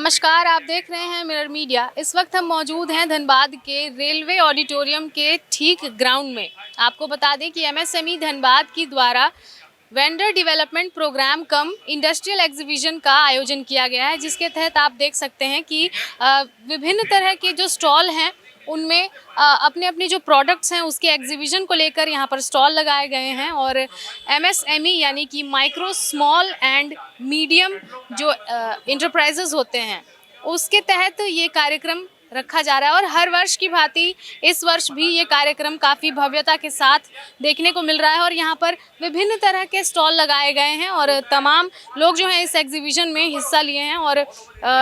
नमस्कार, आप देख रहे हैं मिरर मीडिया। इस वक्त हम मौजूद हैं धनबाद के रेलवे ऑडिटोरियम के ठीक ग्राउंड में। आपको बता दें कि एमएसएमई धनबाद की द्वारा वेंडर डेवलपमेंट प्रोग्राम कम इंडस्ट्रियल एग्जीबिशन का आयोजन किया गया है, जिसके तहत आप देख सकते हैं कि विभिन्न तरह के जो स्टॉल हैं उनमें अपने अपने जो प्रोडक्ट्स हैं उसके एग्जीबिशन को लेकर यहाँ पर स्टॉल लगाए गए हैं। और एमएसएमई यानी कि माइक्रो स्मॉल एंड मीडियम जो इंटरप्राइजेज होते हैं उसके तहत ये कार्यक्रम रखा जा रहा है। और हर वर्ष की भांति इस वर्ष भी ये कार्यक्रम काफ़ी भव्यता के साथ देखने को मिल रहा है और यहाँ पर विभिन्न तरह के स्टॉल लगाए गए हैं और तमाम लोग जो हैं इस एग्जीबिशन में हिस्सा लिए हैं। और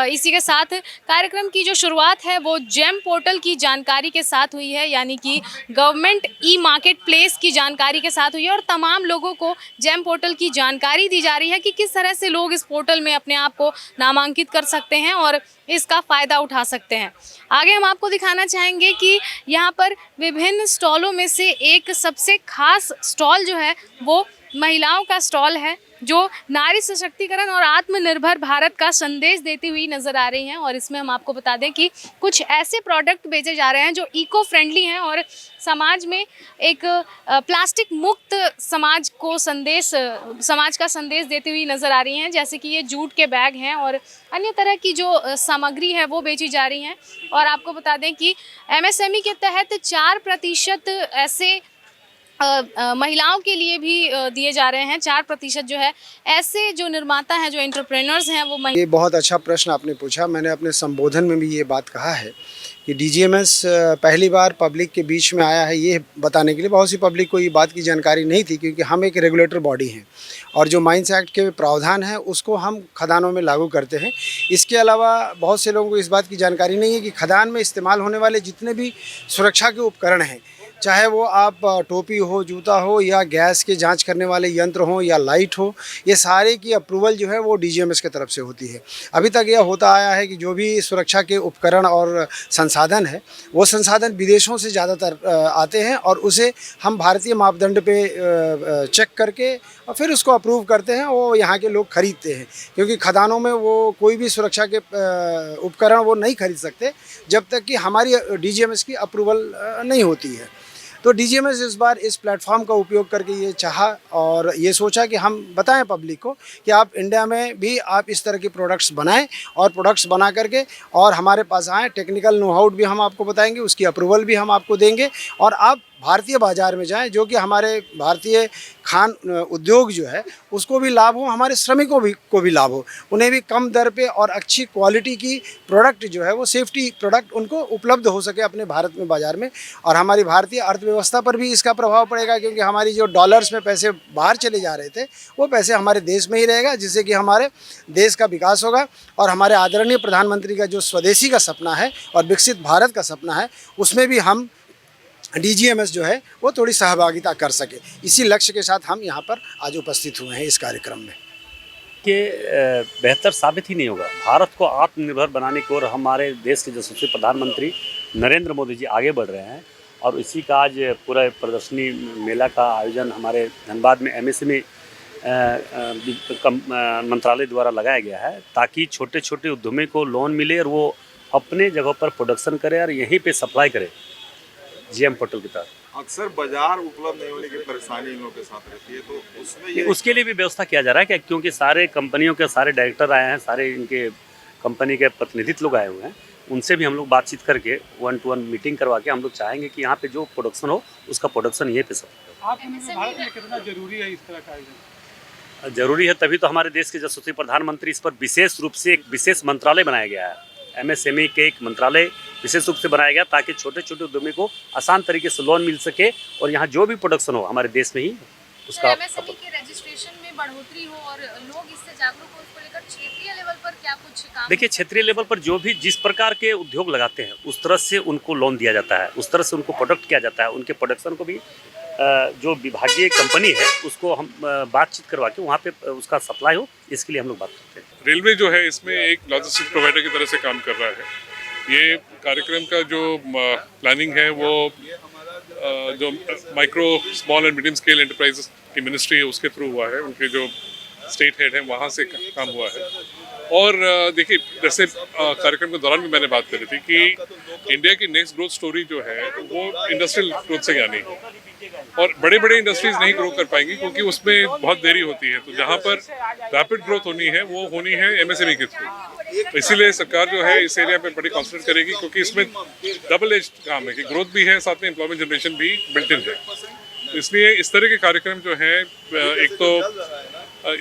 इसी के साथ कार्यक्रम की जो शुरुआत है वो जेम पोर्टल की जानकारी के साथ हुई है, यानी कि गवर्नमेंट ई मार्केट प्लेस की जानकारी के साथ हुई है। और तमाम लोगों को जेम पोर्टल की जानकारी दी जा रही है कि किस तरह से लोग इस पोर्टल में अपने आप को नामांकित कर सकते हैं और इसका फ़ायदा उठा सकते हैं। आगे हम आपको दिखाना चाहेंगे कि यहाँ पर विभिन्न स्टॉलों में से एक सबसे खास स्टॉल जो है वो महिलाओं का स्टॉल है, जो नारी सशक्तिकरण और आत्मनिर्भर भारत का संदेश देती हुई नज़र आ रही हैं। और इसमें हम आपको बता दें कि कुछ ऐसे प्रोडक्ट बेचे जा रहे हैं जो इको फ्रेंडली हैं और समाज में एक प्लास्टिक मुक्त समाज का संदेश देती हुई नज़र आ रही हैं। जैसे कि ये जूट के बैग हैं और अन्य तरह की जो सामग्री है वो बेची जा रही हैं। और आपको बता दें कि एमएसएमई के तहत 4% ऐसे महिलाओं के लिए भी दिए जा रहे हैं। 4% जो है ऐसे जो निर्माता हैं, जो एंटरप्रेन्योर्स हैं वो ये बहुत अच्छा प्रश्न आपने पूछा। मैंने अपने संबोधन में भी ये बात कहा है कि डीजीएमएस पहली बार पब्लिक के बीच में आया है ये बताने के लिए। बहुत सी पब्लिक को ये बात की जानकारी नहीं थी क्योंकि हम एक रेगुलेटर बॉडी हैं और जो माइंस एक्ट के प्रावधान हैं उसको हम खदानों में लागू करते हैं। इसके अलावा बहुत से लोगों को इस बात की जानकारी नहीं है कि खदान में इस्तेमाल होने वाले जितने भी सुरक्षा के उपकरण हैं, चाहे वो आप टोपी हो, जूता हो या गैस के जांच करने वाले यंत्र हो या लाइट हो, ये सारे की अप्रूवल जो है वो डीजीएमएस की तरफ से होती है। अभी तक यह होता आया है कि जो भी सुरक्षा के उपकरण और संसाधन है वो संसाधन विदेशों से ज़्यादातर आते हैं और उसे हम भारतीय मापदंड पे चेक करके और फिर उसको अप्रूव करते हैं, वो यहाँ के लोग खरीदते हैं। क्योंकि खदानों में वो कोई भी सुरक्षा के उपकरण वो नहीं खरीद सकते जब तक कि हमारी डीजीएमएस की अप्रूवल नहीं होती है। तो डीजीएमएस इस बार इस प्लेटफॉर्म का उपयोग करके ये चाहा और ये सोचा कि हम बताएं पब्लिक को कि आप इंडिया में भी आप इस तरह के प्रोडक्ट्स बनाएं और प्रोडक्ट्स बना करके और हमारे पास आएँ। टेक्निकल नो हाउ भी हम आपको बताएंगे, उसकी अप्रूवल भी हम आपको देंगे और आप भारतीय बाज़ार में जाएं, जो कि हमारे भारतीय खान उद्योग जो है उसको भी लाभ हो, हमारे श्रमिकों को भी लाभ हो, उन्हें भी कम दर पे और अच्छी क्वालिटी की प्रोडक्ट जो है वो सेफ्टी प्रोडक्ट उनको उपलब्ध हो सके अपने भारत में बाज़ार में। और हमारी भारतीय अर्थव्यवस्था पर भी इसका प्रभाव पड़ेगा क्योंकि हमारी जो डॉलर्स में पैसे बाहर चले जा रहे थे वो पैसे हमारे देश में ही रहेगा, जिससे कि हमारे देश का विकास होगा और हमारे आदरणीय प्रधानमंत्री का जो स्वदेशी का सपना है और विकसित भारत का सपना है उसमें भी हम डीजीएमएस जो है वो थोड़ी सहभागिता कर सके। इसी लक्ष्य के साथ हम यहाँ पर आज उपस्थित हुए हैं इस कार्यक्रम में। कि बेहतर साबित ही नहीं होगा। भारत को आत्मनिर्भर बनाने की ओर हमारे देश के यशस्वी प्रधानमंत्री नरेंद्र मोदी जी आगे बढ़ रहे हैं और इसी का आज पूरा प्रदर्शनी मेला का आयोजन हमारे धनबाद में एमएसएमई मंत्रालय द्वारा लगाया गया है ताकि छोटे छोटे उद्यमी को लोन मिले और वो अपने जगहों पर प्रोडक्शन करे और यहीं पे सप्लाई करे जीएम पोर्टल की तरफ। अक्सर बाजार उपलब्ध नहीं होने की परेशानी इन लोगों के साथ रहती है, तो उसमें उसके लिए भी व्यवस्था किया जा रहा है क्योंकि सारे कंपनियों के सारे डायरेक्टर आए हैं, सारे इनके कंपनी के प्रतिनिधित्व लोग आए हुए हैं, उनसे भी हम लोग बातचीत करके 1-to-1 मीटिंग करवा के हम लोग चाहेंगे कि यहाँ पे जो प्रोडक्शन हो उसका प्रोडक्शन यहीं पे सब भारत में कितना जरूरी है इस तरह का आयोजन? जरूरी है, तभी तो हमारे देश के यशस्वी प्रधानमंत्री इस पर विशेष रूप से एक विशेष मंत्रालय बनाया गया है। एमएसएमई के एक मंत्रालय विशेष रूप से बनाया गया ताकि छोटे छोटे उद्यमी को आसान तरीके से लोन मिल सके और यहाँ जो भी प्रोडक्शन हो हमारे देश में ही उसका एमएसएमई के रजिस्ट्रेशन में बढ़ोतरी हो और लोग इससे जागरूक हो, उसको लेकर क्षेत्रीय लेवल पर क्या कुछ काम? देखिए, क्षेत्रीय लेवल पर जो भी जिस प्रकार के उद्योग लगाते हैं उस तरह से उनको लोन दिया जाता है, उस तरह से उनको प्रोडक्ट किया जाता है। उनके प्रोडक्शन को भी जो विभागीय कंपनी है उसको हम बातचीत करवा के वहाँ पे उसका सप्लाई हो, इसके लिए हम लोग बात करते हैं। रेलवे जो है इसमें एक लॉजिस्टिक प्रोवाइडर की तरह से काम कर रहा है। ये कार्यक्रम का जो प्लानिंग है वो जो micro small and medium scale enterprises की मिनिस्ट्री है उसके थ्रू हुआ है, उनके जो स्टेट हेड हैं वहाँ से काम हुआ है। और देखिए, जैसे कार्यक्रम के दौरान भी मैंने बात करी थी कि इंडिया की नेक्स्ट ग्रोथ स्टोरी जो है वो इंडस्ट्रियल ग्रोथ से आनी है, और बड़े बड़े इंडस्ट्रीज नहीं ग्रो कर पाएंगी क्योंकि उसमें बहुत देरी होती है। तो जहाँ पर रैपिड ग्रोथ होनी है वो होनी है एमएसएमई के थ्रू। तो इसीलिए सरकार जो है इस एरिया पे बड़ी कॉन्सेंट्रेट करेगी, क्योंकि इसमें डबल एज काम है कि ग्रोथ भी है, साथ में एम्प्लॉयमेंट जनरेशन भी बिल्ट इन है। तो इसलिए इस तरह के कार्यक्रम जो है, एक तो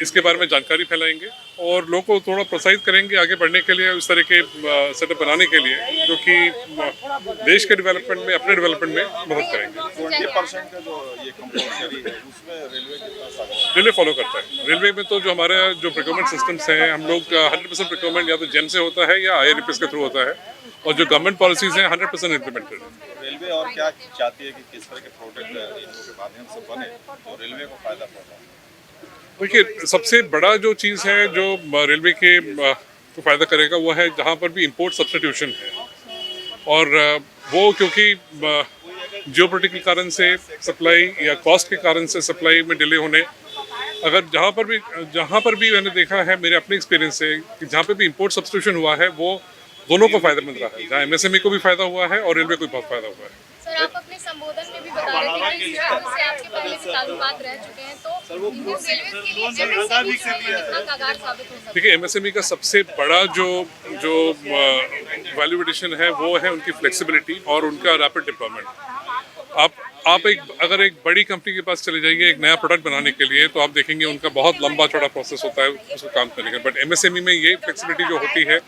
इसके बारे में जानकारी फैलाएंगे और लोगों को थोड़ा प्रोत्साहित करेंगे आगे बढ़ने के लिए, इस तरह के सेटअप बनाने के लिए, जो कि देश के डेवलपमेंट में, अपने डेवलपमेंट में मदद करेंगे। 20% का जो ये कंपलसरी है उसमें रेलवे कितना साथ रेलवे फॉलो करता है। रेलवे में तो जो हमारे जो प्रोक्योरमेंट सिस्टम्स हैं, हम लोग 100% प्रोक्योरमेंट या तो जेम से होता है या IRPS के थ्रू होता है, और जो गवर्नमेंट पॉलिसीज हैं 100% इम्प्लीमेंटेड है। रेलवे और क्या चाहती है कि किस तरह के प्रोडक्ट इनके माध्यम से बने तो रेलवे को फायदा पहुंचे? देखिए, सबसे बड़ा जो चीज़ है जो रेलवे के को फ़ायदा करेगा वो है जहाँ पर भी इंपोर्ट सब्स्टिट्यूशन है, और वो क्योंकि जियोपॉलिटिकल कारण से सप्लाई या कॉस्ट के कारण से सप्लाई में डिले होने, अगर जहाँ पर भी मैंने देखा है मेरे अपने एक्सपीरियंस से कि जहाँ पे भी इंपोर्ट सब्स्टिट्यूशन हुआ है वो दोनों को फ़ायदा मिल रहा है। जहाँ MSME को भी फ़ायदा हुआ है और रेलवे को भी बहुत फ़ायदा हुआ है। सर, आप अपने संबोधन में भी बता रहे थे कि इस राज्य से आपके पहले भी ताल्लुकात रह चुके हैं, तो इंडियन रेलवे के लिए MSME जो है ये कितना कारगर साबित हो सकता है? देखिए, MSME का सबसे बड़ा जो वैल्यू एडिशन है वो है उनकी फ्लेक्सिबिलिटी और उनका रैपिड डिप्लॉयमेंट। आप अगर एक बड़ी कंपनी के पास चले जाइए एक नया प्रोडक्ट बनाने के लिए, तो आप देखेंगे उनका बहुत लंबा चौड़ा प्रोसेस होता है उसको काम करने का। बट MSME में ये फ्लेक्सिबिलिटी जो होती है,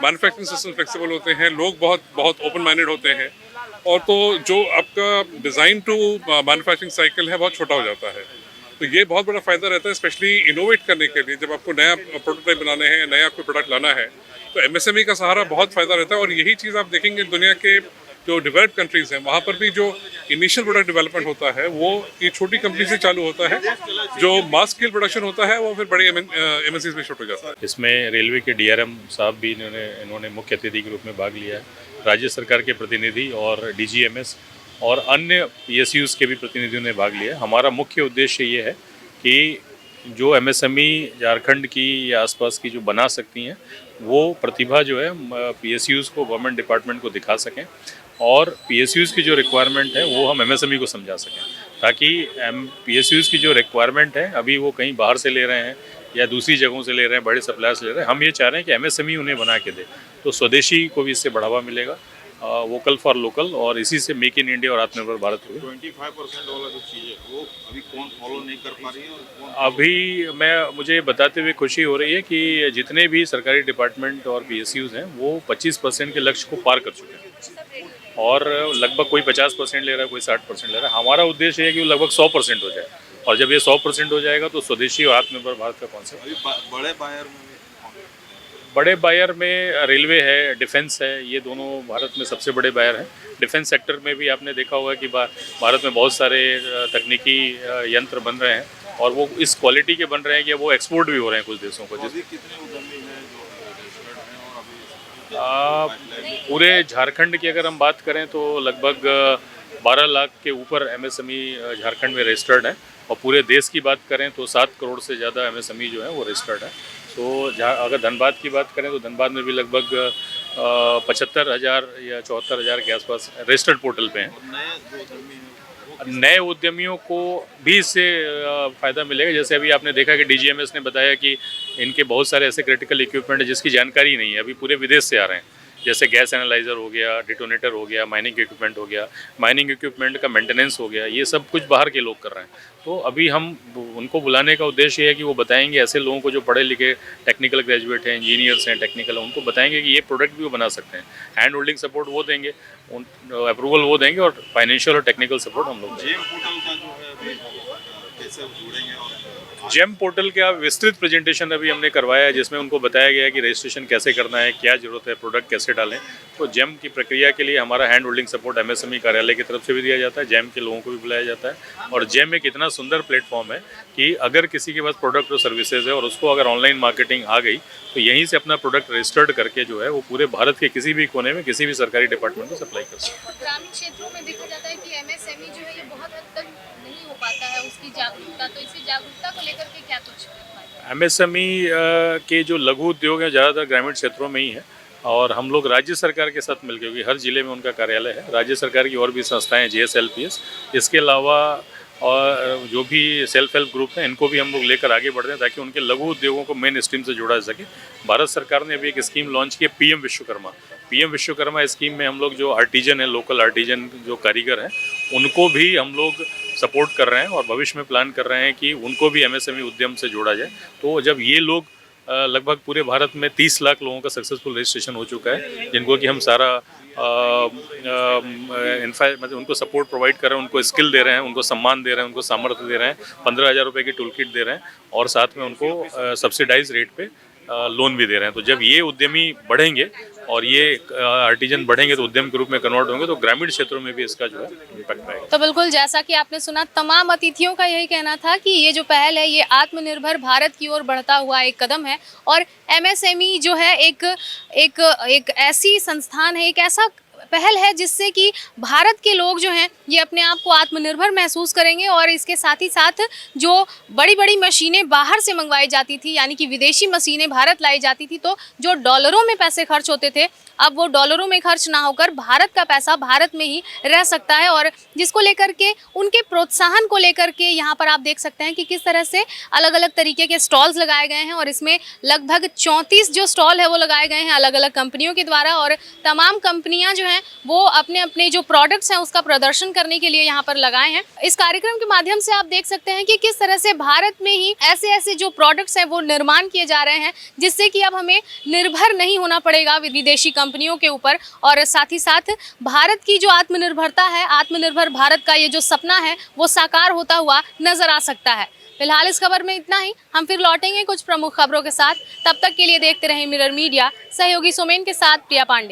मैन्युफैक्चरिंग सिस्टम फ्लेक्सिबल होते हैं, लोग बहुत ओपन माइंडेड होते हैं, और तो जो आपका डिज़ाइन टू मैन्युफैक्चरिंग साइकिल है बहुत छोटा हो जाता है। तो ये बहुत बड़ा फ़ायदा रहता है, स्पेशली इनोवेट करने के लिए। जब आपको नया प्रोटोटाइप बनाने हैं, नया कोई प्रोडक्ट लाना है, तो MSME का सहारा बहुत फ़ायदा रहता है। और यही चीज़ आप देखेंगे दुनिया के जो डेवलप्ड कंट्रीज़ हैं, वहाँ पर भी जो इनिशियल प्रोडक्ट डेवलपमेंट होता है वो ये छोटी कंपनी से चालू होता है, जो मास स्केल प्रोडक्शन होता है वो फिर बड़े MNCs में शिफ्ट हो जाता है। इसमें रेलवे के DRM साहब भी इन्होंने मुख्य अतिथि के रूप में भाग लिया है, राज्य सरकार के प्रतिनिधि और DGMS और अन्य PSUs के भी प्रतिनिधियों ने भाग लिया है। हमारा मुख्य उद्देश्य ये है कि जो MSME झारखंड की या आसपास की जो बना सकती हैं, वो प्रतिभा जो है PSUs को, गवर्नमेंट डिपार्टमेंट को दिखा सकें, और PSUs की जो रिक्वायरमेंट है वो हम MSME को समझा सकें, ताकि PSUs की जो रिक्वायरमेंट है अभी वो कहीं बाहर से ले रहे हैं या दूसरी जगहों से ले रहे हैं, बड़े सप्लायर से ले रहे हैं। हम ये चाह रहे हैं कि MSME उन्हें बना के दे, तो स्वदेशी को भी इससे बढ़ावा मिलेगा, वोकल फॉर लोकल, और इसी से मेक इन इंडिया और आत्मनिर्भर भारत होगी। 25% वाला जो चीज़ है वो अभी कौन फॉलो नहीं कर पा रही है, और कौन? अभी मुझे बताते हुए खुशी हो रही है कि जितने भी सरकारी डिपार्टमेंट और PSUs हैं वो 25% के लक्ष्य को पार कर चुके हैं, और लगभग कोई 50% ले रहा है, कोई 60% ले रहा है। हमारा उद्देश्य है कि वो लगभग 100% हो जाए, और जब ये 100% हो जाएगा तो स्वदेशी और आत्मनिर्भर भारत का कॉन्सेप्ट। अभी बड़े बायर में बड़े बायर में रेलवे है, डिफेंस है, ये दोनों भारत में सबसे बड़े बायर हैं। डिफेंस सेक्टर में भी आपने देखा होगा कि भारत में बहुत सारे तकनीकी यंत्र बन रहे हैं, और वो इस क्वालिटी के बन रहे हैं कि वो एक्सपोर्ट भी हो रहे हैं कुछ देशों को। अभी कितने उद्यमी हैं जो रजिस्टर्ड हैं, और अभी पूरे झारखंड की अगर हम बात करें तो लगभग 12 लाख के ऊपर MSME झारखंड में रजिस्टर्ड हैं, और पूरे देश की बात करें तो 7 करोड़ से ज़्यादा MSME जो है वो रजिस्टर्ड है। तो अगर धनबाद की बात करें तो धनबाद में भी लगभग 75,000 या 74,000 के आसपास रजिस्टर्ड पोर्टल पे हैं। नए उद्यमियों को भी इससे फ़ायदा मिलेगा। जैसे अभी आपने देखा कि DGMS ने बताया कि इनके बहुत सारे ऐसे क्रिटिकल इक्विपमेंट है जिसकी जानकारी नहीं है, अभी पूरे विदेश से आ रहे हैं, जैसे गैस एनालाइज़र हो गया, डिटोनेटर हो गया, माइनिंग इक्विपमेंट हो गया, माइनिंग इक्विपमेंट का मेंटेनेंस हो गया, ये सब कुछ बाहर के लोग कर रहे हैं। तो अभी हम उनको बुलाने का उद्देश्य ये है कि वो बताएंगे ऐसे लोगों को जो पढ़े लिखे टेक्निकल ग्रेजुएट हैं, इंजीनियर्स हैं, टेक्निकल, उनको बताएंगे कि ये प्रोडक्ट भी वो बना सकते हैं। हैंड होल्डिंग सपोर्ट वो देंगे, अप्रूवल वो देंगे, और फाइनेंशियल और टेक्निकल सपोर्ट हम लोग देंगे। जेम पोर्टल का जो है अभी कैसे जुड़ेंगे, और जेम पोर्टल का विस्तृत प्रेजेंटेशन अभी हमने करवाया है, जिसमें उनको बताया गया है कि रजिस्ट्रेशन कैसे करना है, क्या ज़रूरत है, प्रोडक्ट कैसे डालें। तो जेम की प्रक्रिया के लिए हमारा हैंड होल्डिंग सपोर्ट MSME कार्यालय की तरफ से भी दिया जाता है, जेम के लोगों को भी बुलाया जाता है। और जेम एक इतना सुंदर प्लेटफॉर्म है कि अगर किसी के पास प्रोडक्ट और सर्विसेज है और उसको अगर ऑनलाइन मार्केटिंग आ गई, तो यहीं से अपना प्रोडक्ट रजिस्टर्ड करके जो है वो पूरे भारत के किसी भी कोने में किसी भी सरकारी डिपार्टमेंट को सप्लाई कर सकते हैं। ग्रामीण क्षेत्रों में देखा जाता है कि MSME जो है ये बहुत हद तक नहीं हो पाता है, उसकी जागरूकता, तो इसी जागरूकता को लेकर के क्या कुछ एमएसएमई के जो लघु उद्योग हैं ज़्यादातर ग्रामीण क्षेत्रों में ही है और हम लोग राज्य सरकार के साथ मिलकर, क्योंकि हर जिले में उनका कार्यालय है, राज्य सरकार की और भी संस्थाएं हैं, JSLPS, इसके अलावा और जो भी सेल्फ हेल्प ग्रुप हैं इनको भी हम लोग लेकर आगे बढ़ रहे हैं ताकि उनके लघु उद्योगों को मेन स्ट्रीम से जोड़ा जा सके। भारत सरकार ने अभी एक स्कीम लॉन्च की है, पीएम विश्वकर्मा स्कीम में हम लोग जो आर्टिजन है, लोकल आर्टिजन जो कारीगर हैं, उनको भी हम लोग सपोर्ट कर रहे हैं और भविष्य में प्लान कर रहे हैं कि उनको भी एमएसएमई उद्यम से जोड़ा जाए। तो जब ये लोग लगभग पूरे भारत में 30 लाख लोगों का सक्सेसफुल रजिस्ट्रेशन हो चुका है, जिनको कि हम सारा मतलब उनको सपोर्ट प्रोवाइड कर रहे हैं, उनको स्किल दे रहे हैं, उनको सम्मान दे रहे हैं, उनको सामर्थ्य दे रहे हैं, 15,000 रुपये की टूल किट दे रहे हैं और साथ में उनको सब्सिडाइज रेट पे लोन भी दे रहे हैं। तो जब ये उद्यमी बढ़ेंगे और ये आर्टिजन बढ़ेंगे तो उद्यम के रूप में कन्वर्ट होंगे, तो ग्रामीण क्षेत्रों में भी इसका जो है इम्पैक्ट आएगा। तो बिल्कुल जैसा कि आपने सुना, तमाम अतिथियों का यही कहना था कि ये जो पहल है ये आत्मनिर्भर भारत की ओर बढ़ता हुआ एक कदम है और एमएसएमई जो है एक ऐसी संस्थान है, एक ऐसा पहल है जिससे कि भारत के लोग जो हैं ये अपने आप को आत्मनिर्भर महसूस करेंगे और इसके साथ ही साथ जो बड़ी बड़ी मशीनें बाहर से मंगवाई जाती थी, यानी कि विदेशी मशीनें भारत लाई जाती थी, तो जो डॉलरों में पैसे खर्च होते थे अब वो डॉलरों में खर्च ना होकर भारत का पैसा भारत में ही रह सकता है। और जिसको लेकर के उनके प्रोत्साहन को लेकर के यहाँ पर आप देख सकते हैं कि किस तरह से अलग अलग तरीके के स्टॉल्स लगाए गए हैं और इसमें लगभग 34 जो स्टॉल है वो लगाए गए हैं अलग अलग कंपनियों के द्वारा और तमाम कंपनियां जो हैं वो अपने अपने जो प्रोडक्ट्स हैं उसका प्रदर्शन करने के लिए यहाँ पर लगाए हैं। इस कार्यक्रम के माध्यम से आप देख सकते हैं कि किस तरह से भारत में ही ऐसे ऐसे जो प्रोडक्ट्स हैं वो निर्माण किए जा रहे हैं जिससे कि अब हमें निर्भर नहीं होना पड़ेगा विदेशी कंपनियों के ऊपर और साथ ही साथ भारत की जो आत्मनिर्भरता है, आत्मनिर्भर भारत का ये जो सपना है वो साकार होता हुआ नजर आ सकता है। फिलहाल इस खबर में इतना ही, हम फिर लौटेंगे कुछ प्रमुख खबरों के साथ। तब तक के लिए देखते रहें मिरर मीडिया। सहयोगी सोमेन के साथ प्रिया पांडे।